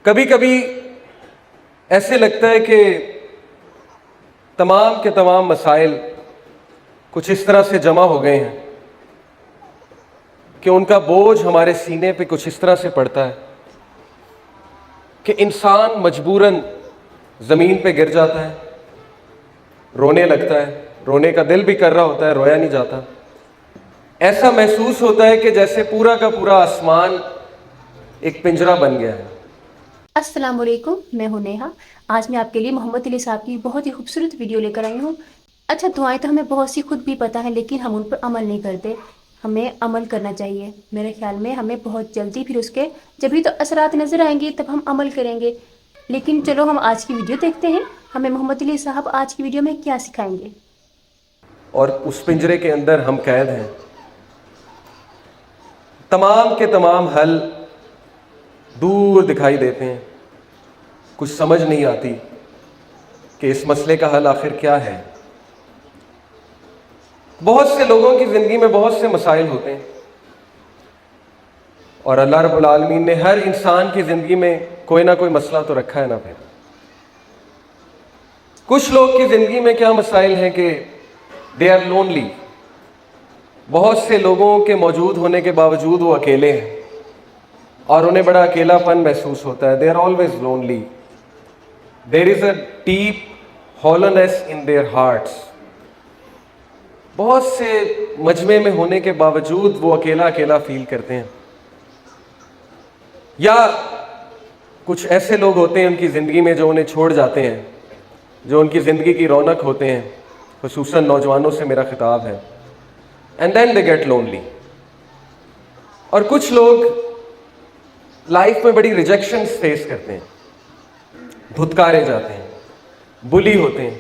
کبھی کبھی ایسے لگتا ہے کہ تمام کے تمام مسائل کچھ اس طرح سے جمع ہو گئے ہیں کہ ان کا بوجھ ہمارے سینے پہ کچھ اس طرح سے پڑتا ہے کہ انسان مجبوراً زمین پہ گر جاتا ہے، رونے لگتا ہے، رونے کا دل بھی کر رہا ہوتا ہے، رویا نہیں جاتا۔ ایسا محسوس ہوتا ہے کہ جیسے پورا کا پورا آسمان ایک پنجرہ بن گیا ہے۔ السلام علیکم، میں ہوں نیہا۔ آج میں آپ کے لیے محمد علی صاحب کی بہت ہی خوبصورت ویڈیو لے کر آئی ہوں۔ اچھا، دعائیں تو ہمیں بہت سی خود بھی پتہ ہے، لیکن ہم ان پر عمل نہیں کرتے۔ ہمیں عمل کرنا چاہیے۔ میرے خیال میں ہمیں بہت جلدی پھر اس کے جبھی تو اثرات نظر آئیں گے تب ہم عمل کریں گے۔ لیکن چلو ہم آج کی ویڈیو دیکھتے ہیں، ہمیں محمد علی صاحب آج کی ویڈیو میں کیا سکھائیں گے۔ اور اس پنجرے کے اندر ہم قید ہیں۔ تمام کے تمام حل دور دکھائی دیتے ہیں، کچھ سمجھ نہیں آتی کہ اس مسئلے کا حل آخر کیا ہے۔ بہت سے لوگوں کی زندگی میں بہت سے مسائل ہوتے ہیں، اور اللہ رب العالمین نے ہر انسان کی زندگی میں کوئی نہ کوئی مسئلہ تو رکھا ہے نا۔ پھر کچھ لوگ کی زندگی میں کیا مسائل ہیں کہ دے آر لونلی۔ بہت سے لوگوں کے موجود ہونے کے باوجود وہ اکیلے ہیں اور انہیں بڑا اکیلا پن محسوس ہوتا ہے۔ They are always lonely. There is a deep hollowness in their hearts. بہت سے مجمع میں ہونے کے باوجود وہ اکیلا اکیلا فیل کرتے ہیں۔ یا کچھ ایسے لوگ ہوتے ہیں ان کی زندگی میں جو انہیں چھوڑ جاتے ہیں، جو ان کی زندگی کی رونق ہوتے ہیں، خصوصاً نوجوانوں سے میرا خطاب ہے۔ And then they get lonely. اور کچھ لوگ لائف میں بڑی ریجیکشنز فیس کرتے ہیں، دھتکارے جاتے ہیں، بلی ہوتے ہیں،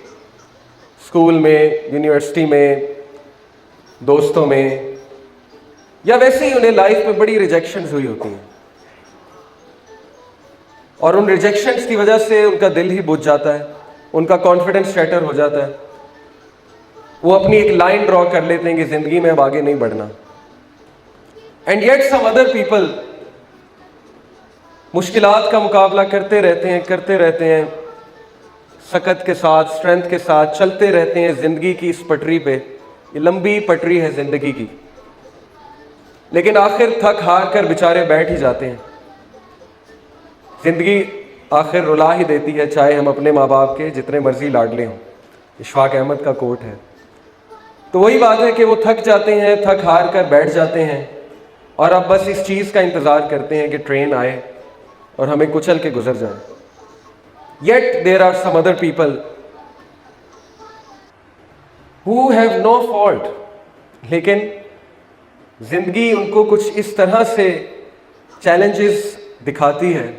اسکول میں، یونیورسٹی میں، دوستوں میں، یا ویسے ہی انہیں لائف میں بڑی ریجیکشنز ہوئی ہوتی ہیں، اور ان ریجیکشنز کی وجہ سے ان کا دل ہی بجھ جاتا ہے، ان کا کانفیڈنس شیٹر ہو جاتا ہے۔ وہ اپنی ایک لائن ڈرا کر لیتے ہیں کہ زندگی میں اب آگے نہیں بڑھنا۔ And yet some other people مشکلات کا مقابلہ کرتے رہتے ہیں، سکت کے ساتھ، اسٹرینتھ کے ساتھ چلتے رہتے ہیں زندگی کی اس پٹری پہ۔ یہ لمبی پٹری ہے زندگی کی، لیکن آخر تھک ہار کر بیچارے بیٹھ ہی جاتے ہیں۔ زندگی آخر رلا ہی دیتی ہے، چاہے ہم اپنے ماں باپ کے جتنے مرضی لاڈلے ہوں۔ اشفاق احمد کا کوٹ ہے۔ تو وہی بات ہے کہ وہ تھک جاتے ہیں، تھک ہار کر بیٹھ جاتے ہیں، اور اب بس اس چیز کا انتظار کرتے ہیں کہ ٹرین آئے اور ہمیں کچل کے گزر جائے۔ Yet there are some other people who have no fault، لیکن زندگی ان کو کچھ اس طرح سے چیلنجز دکھاتی ہے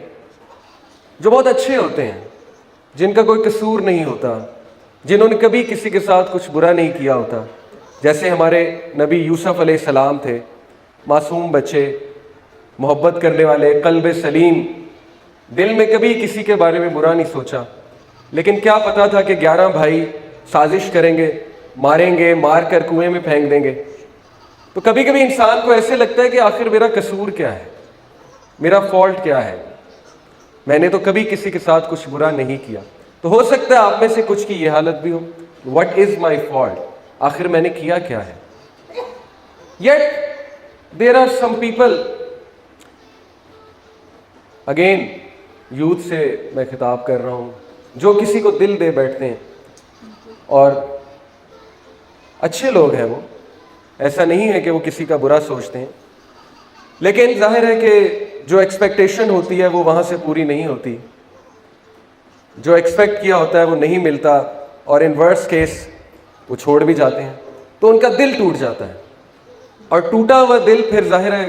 جو بہت اچھے ہوتے ہیں، جن کا کوئی قصور نہیں ہوتا، جنہوں نے کبھی کسی کے ساتھ کچھ برا نہیں کیا ہوتا، جیسے ہمارے نبی یوسف علیہ السلام تھے، معصوم بچے، محبت کرنے والے، قلب سلیم، دل میں کبھی کسی کے بارے میں برا نہیں سوچا۔ لیکن کیا پتا تھا کہ 11 بھائی سازش کریں گے، ماریں گے، مار کر کنویں میں پھینک دیں گے۔ تو کبھی کبھی انسان کو ایسے لگتا ہے کہ آخر میرا قصور کیا ہے، میرا فالٹ کیا ہے، میں نے تو کبھی کسی کے ساتھ کچھ برا نہیں کیا۔ تو ہو سکتا ہے آپ میں سے کچھ کی یہ حالت بھی ہو، واٹ از مائی فالٹ، آخر میں نے کیا کیا ہے۔ Yet there are some people, again youth سے میں خطاب کر رہا ہوں، جو کسی کو دل دے بیٹھتے ہیں، اور اچھے لوگ ہیں وہ، ایسا نہیں ہے کہ وہ کسی کا برا سوچتے ہیں، لیکن ظاہر ہے کہ جو ایکسپیکٹیشن ہوتی ہے وہ وہاں سے پوری نہیں ہوتی، جو ایکسپیکٹ کیا ہوتا ہے وہ نہیں ملتا، اور ان ورسٹ کیس وہ چھوڑ بھی جاتے ہیں، تو ان کا دل ٹوٹ جاتا ہے، اور ٹوٹا ہوا دل پھر ظاہر ہے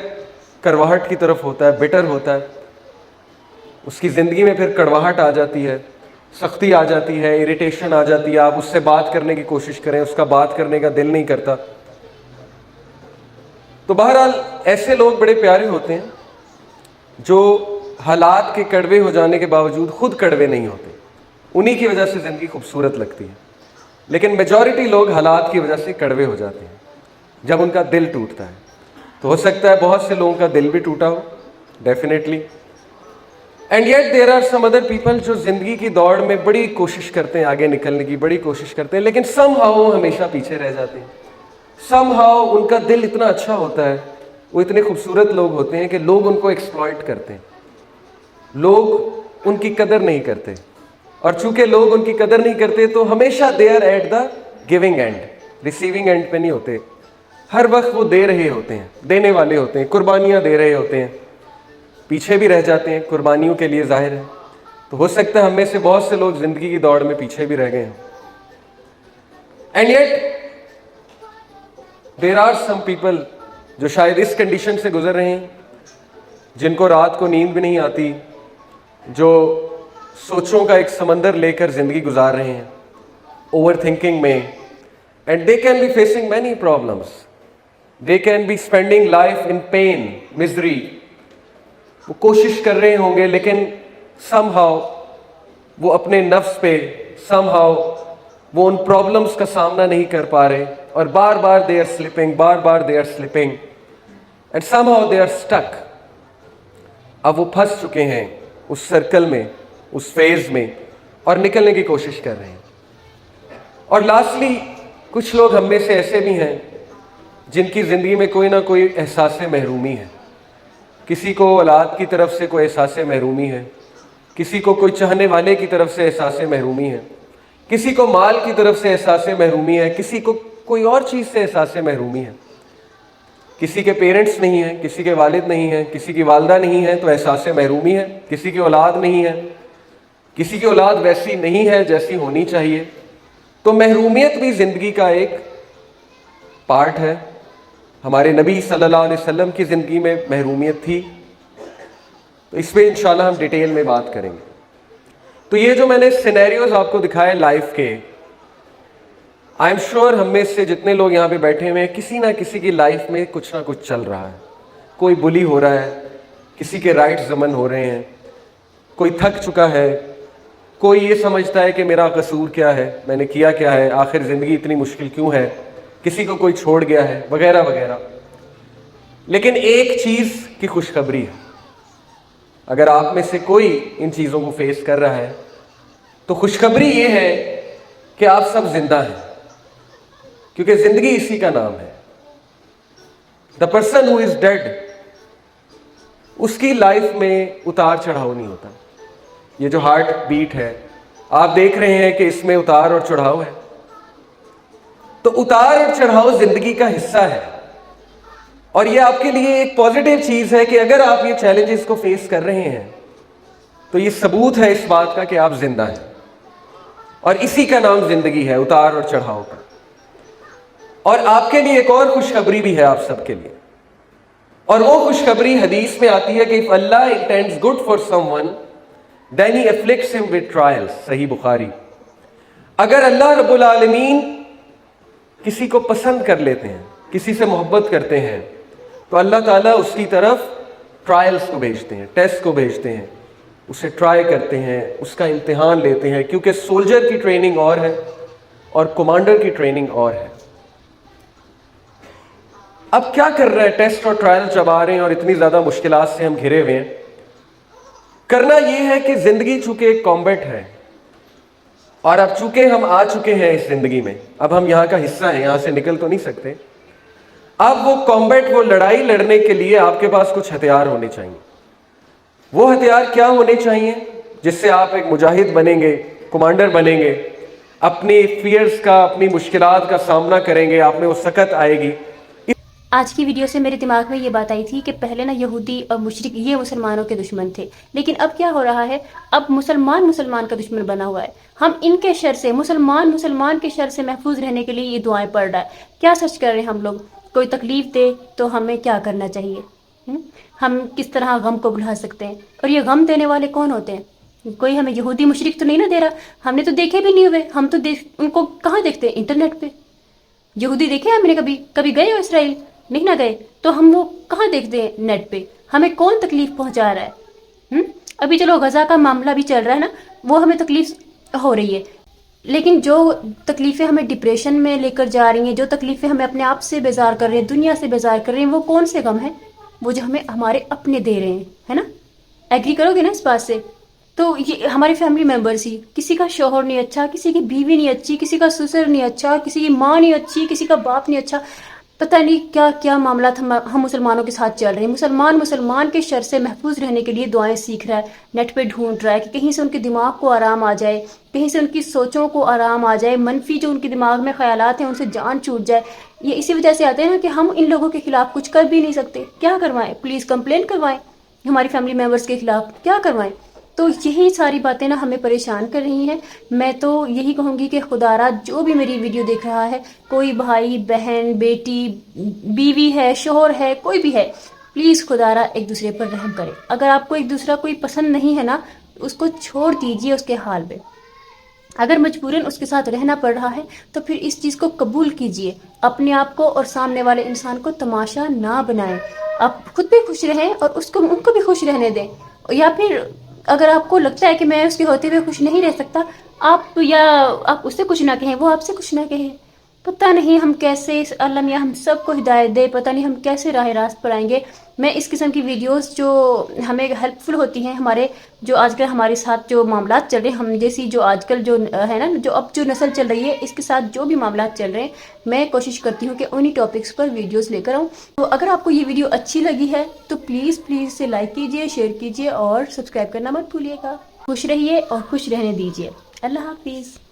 کرواہٹ کی طرف ہوتا ہے، بٹر ہوتا ہے، اس کی زندگی میں پھر کڑواہٹ آ جاتی ہے، سختی آ جاتی ہے، اریٹیشن آ جاتی ہے، آپ اس سے بات کرنے کی کوشش کریں، اس کا بات کرنے کا دل نہیں کرتا۔ تو بہرحال ایسے لوگ بڑے پیارے ہوتے ہیں جو حالات کے کڑوے ہو جانے کے باوجود خود کڑوے نہیں ہوتے، انہی کی وجہ سے زندگی خوبصورت لگتی ہے۔ لیکن میجورٹی لوگ حالات کی وجہ سے کڑوے ہو جاتے ہیں جب ان کا دل ٹوٹتا ہے۔ تو ہو سکتا ہے بہت سے لوگوں کا دل بھی ٹوٹا ہو، definitely, and yet there are some other people जो जिंदगी की दौड़ में बड़ी कोशिश करते हैं, आगे निकलने की बड़ी कोशिश करते हैं, लेकिन समहाउ हमेशा पीछे रह जाते हैं। समहाउ उनका दिल इतना अच्छा होता है, वो इतने खूबसूरत लोग होते हैं कि लोग उनको एक्सप्लॉइट करते हैं, लोग उनकी कदर नहीं करते, और चूंकि लोग उनकी कदर नहीं करते तो हमेशा they are at the giving end, receiving end पे नहीं होते। हर वक्त वो दे रहे होते हैं, देने वाले होते हैं, कुर्बानियाँ दे रहे होते हैं, पीछे भी रह जाते हैं कुर्बानियों के लिए, जाहिर है। तो हो सकता है हम में से बहुत से लोग जिंदगी की दौड़ में पीछे भी रह गए हैं। And yet there are some people जो शायद इस कंडीशन से गुजर रहे हैं, जिनको रात को नींद भी नहीं आती, जो सोचों का एक समंदर लेकर जिंदगी गुजार रहे हैं, ओवर थिंकिंग में, and they can be facing many problems, they can be spending life in pen, misery. वो कोशिश कर रहे होंगे लेकिन समहाउ वो अपने नफ्स पे, समहाउ वो उन प्रॉब्लम्स का सामना नहीं कर पा रहे, और बार बार दे आर स्लिपिंग, बार बार they are slipping, and somehow they are stuck. अब वो फंस चुके हैं उस सर्कल में, उस फेज में, और निकलने की कोशिश कर रहे हैं। और लास्टली कुछ लोग हम में से ऐसे भी हैं जिनकी ज़िंदगी में कोई ना कोई एहसास महरूमी है। किसी को औलाद की तरफ से कोई एहसास महरूमी है, किसी को कोई चाहने वाले की तरफ से एहसास महरूमी है, किसी को माल की तरफ से एहसास महरूमी है, किसी को कोई और चीज़ से एहसास महरूमी है। किसी के पेरेंट्स नहीं हैं, किसी के वालिद नहीं हैं, किसी की वालदा नहीं है तो एहसास महरूमी है, किसी की औलाद नहीं है, किसी की औलाद वैसी नहीं है जैसी होनी चाहिए। तो महरूमियत भी ज़िंदगी का एक पार्ट है। हमारे नबी सल्लल्लाहु अलैहि वसल्लम की ज़िंदगी में महरूमियत थी, तो इस पर इंशाल्लाह हम डिटेल में बात करेंगे। तो ये जो मैंने सिनेरियोज आपको दिखाए लाइफ के, आई एम श्योर हम में से जितने लोग यहाँ पे बैठे हुए हैं, किसी ना किसी की लाइफ में कुछ ना कुछ चल रहा है। कोई बुली हो रहा है, किसी के राइट्स ज़मन हो रहे हैं, कोई थक चुका है, कोई ये समझता है कि मेरा कसूर क्या है, मैंने किया क्या है, आखिर ज़िंदगी इतनी मुश्किल क्यों है, किसी को कोई छोड़ गया है, वगैरह वगैरह। लेकिन एक चीज़ की खुशखबरी है, अगर आप में से कोई इन चीज़ों को फेस कर रहा है तो खुशखबरी ये है कि आप सब जिंदा हैं, क्योंकि ज़िंदगी इसी का नाम है। The person who is dead, उसकी लाइफ में उतार चढ़ाव नहीं होता। ये जो हार्ट बीट है आप देख रहे हैं कि इसमें उतार और चढ़ाव है, तो उतार और चढ़ाव ज़िंदगी का हिस्सा है। और ये आपके लिए एक पॉजिटिव चीज़ है कि अगर आप ये चैलेंजेस को फेस कर रहे हैं तो ये सबूत है इस बात का कि आप जिंदा हैं, और इसी का नाम ज़िंदगी है, उतार और चढ़ाव का। और आपके लिए एक और खुशखबरी भी है आप सबके लिए, और वो खुशखबरी हदीस में आती है कि if Allah intends good for someone then he afflicts him with trials, Sahih Bukhari. अगर अल्लाह रब्बुल आलमीन किसी को पसंद कर लेते हैं, किसी से मोहब्बत करते हैं, तो अल्लाह ताला उसकी तरफ ट्रायल्स को भेजते हैं, टेस्ट को भेजते हैं, उसे ट्राई करते हैं, उसका इम्तिहान लेते हैं, क्योंकि सोल्जर की ट्रेनिंग और है और कमांडर की ट्रेनिंग और है। अब क्या कर रहा है, टेस्ट और ट्रायल जब आ रहे हैं और इतनी ज़्यादा मुश्किलात से हम घिरे हुए हैं, करना ये है कि ज़िंदगी चूँकि एक कॉम्बैट है, और अब चूँकि हम आ चुके हैं इस ज़िंदगी में, अब हम यहाँ का हिस्सा हैं, यहाँ से निकल तो नहीं सकते। अब वो कॉम्बैट, वो लड़ाई लड़ने के लिए आपके पास कुछ हथियार होने चाहिए। वो हथियार क्या होने चाहिए जिससे आप एक मुजाहिद बनेंगे, कमांडर बनेंगे, अपनी फियर्स का, अपनी मुश्किलात का सामना करेंगे, आप में वो सकत आएगी। आज की वीडियो से मेरे दिमाग में ये बात आई थी कि पहले ना यहूदी और मुशरिक ये मुसलमानों के दुश्मन थे, लेकिन अब क्या हो रहा है, अब मुसलमान का दुश्मन बना हुआ है। हम इनके शर से, मुसलमान के शर से महफूज रहने के लिए ये दुआएं पढ़ रहा है। क्या सच कर रहे हैं हम लोग, कोई तकलीफ दे तो हमें क्या करना चाहिए, हम किस तरह गम को भुला सकते हैं, और ये गम देने वाले कौन होते हैं? कोई हमें यहूदी मुशरिक तो नहीं ना दे रहा, हमने तो देखे भी नहीं हुए, हम तो उनको कहाँ देखते हैं, इंटरनेट पे। यहूदी देखे हमने कभी गए हो इसराइल? नहीं ना गए, तो हम वो कहाँ देखते हैं नेट पे। हमें कौन तकलीफ पहुंचा रहा है? अभी चलो गजा का मामला भी चल रहा है ना, वो हमें तकलीफ हो रही है, लेकिन जो तकलीफ़ें हमें डिप्रेशन में लेकर जा रही हैं, जो तकलीफ़ें हमें अपने आप से बेजार कर रही हैं, दुनिया से बेजार कर रही हैं, वो कौन से गम हैं? वो जो हमें हमारे अपने दे रहे हैं, है ना। एग्री करोगे ना इस बात से? तो ये हमारे फैमिली मेंबर्स ही, किसी का शोहर नहीं अच्छा, किसी की बीवी नहीं अच्छी, किसी का ससुर नहीं अच्छा, किसी की माँ नहीं अच्छी, किसी का बाप नहीं अच्छा, पता नहीं क्या क्या मामला हम मुसलमानों के साथ चल रहे हैं। मुसलमान के शर से महफूज रहने के लिए दुआएं सीख रहा है, नेट पे ढूंढ रहा है कि कहीं से उनके दिमाग को आराम आ जाए, कहीं से उनकी सोचों को आराम आ जाए, मनफी जो उनके दिमाग में ख्यालात हैं उनसे जान छूट जाए। ये इसी वजह से आते हैं ना कि हम इन लोगों के खिलाफ कुछ कर भी नहीं सकते। क्या करवाएं? पुलिस कंप्लेन करवाएं हमारी फैमिली मेम्बर्स के खिलाफ? क्या करवाएं? तो यही सारी बातें ना हमें परेशान कर रही हैं। मैं तो यही कहूँगी कि खुदारा जो भी मेरी वीडियो देख रहा है, कोई भाई बहन बेटी बीवी है शोहर है कोई भी है, प्लीज़ खुदारा एक दूसरे पर रहम करे। अगर आपको एक दूसरा कोई पसंद नहीं है ना, उसको छोड़ दीजिए उसके हाल पे। अगर मजबूरन उसके साथ रहना पड़ रहा है तो फिर इस चीज़ को कबूल कीजिए। अपने आप को और सामने वाले इंसान को तमाशा ना बनाएं। आप खुद भी खुश रहें और उनको भी खुश रहने दें। या फिर अगर आपको लगता है कि मैं उसके होते हुए खुश नहीं रह सकता, आप उससे कुछ ना कहें, वो आपसे कुछ ना कहे। पता नहीं हम कैसे, इस अल्लाह मियां हम सबको हिदायत दे, पता नहीं हम कैसे राह रास्त पर आएंगे। मैं इस किस्म की वीडियोस जो हमें हेल्पफुल होती हैं, हमारे जो आजकल हमारे साथ जो मामलात चल रहे हैं, हम जैसी जो आजकल जो है ना, जो अब जो नस्ल चल रही है, इसके साथ जो भी मामलात चल रहे हैं, मैं कोशिश करती हूँ कि उन्हीं टॉपिक्स पर वीडियोस लेकर आऊँ। तो अगर आपको ये वीडियो अच्छी लगी है तो प्लीज़ इसे लाइक कीजिए, शेयर कीजिए और सब्सक्राइब करना मत भूलिएगा। खुश रहिए और खुश रहने दीजिए। अल्लाह हाफिज़।